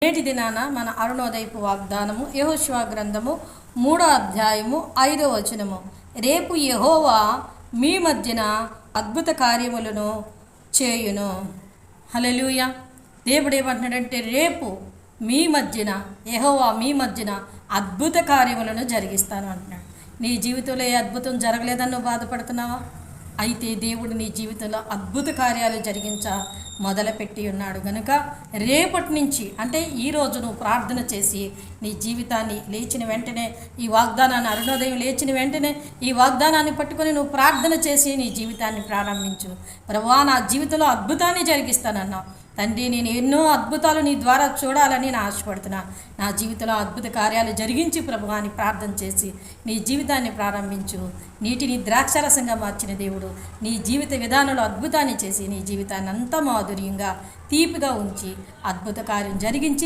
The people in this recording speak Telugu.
నేటి దినాన మన అరుణోదయపు వాగ్దానము యెహోషువ గ్రంథము 3వ అధ్యాయము 5వ వచనము. రేపు యెహోవా మీ మధ్యన అద్భుత కార్యములను చేయును. హల్లెలూయా. దేవుడు ఏమంటున్నాడంటే రేపు మీ మధ్యన యెహోవా మీ మధ్యన అద్భుత కార్యములను జరిగిస్తాను అంటున్నాడు. నీ జీవితంలో ఏ అద్భుతం జరగలేదని నువ్వు బాధపడుతున్నావా? అయితే దేవుడు నీ జీవితంలో అద్భుత కార్యాలు జరిగించ మొదలుపెట్టి ఉన్నాడు కనుక రేపటి నుంచి అంటే ఈరోజు నువ్వు ప్రార్థన చేసి నీ జీవితాన్ని లేచిన వెంటనే ఈ వాగ్దానాన్ని అరుణోదయం లేచిన వెంటనే ఈ వాగ్దానాన్ని పట్టుకొని నువ్వు ప్రార్థన చేసి నీ జీవితాన్ని ప్రారంభించు. ప్రభువా, నా జీవితంలో అద్భుతాన్ని జరిగిస్తానన్నావు తండ్రి. నేను ఎన్నో అద్భుతాలు నీ ద్వారా చూడాలని నేను ఆశపడుతున్నా. నా జీవితంలో అద్భుత కార్యాలు జరిగించి ప్రభువాని ప్రార్థన చేసి నీ జీవితాన్ని ప్రారంభించు. నీటిని ద్రాక్షరసంగా మార్చిన దేవుడు నీ జీవిత విధానంలో అద్భుతాన్ని చేసి నీ జీవితాన్ని అంతా మాధుర్యంగా తీపిగా ఉంచి అద్భుత కార్యం జరిగించి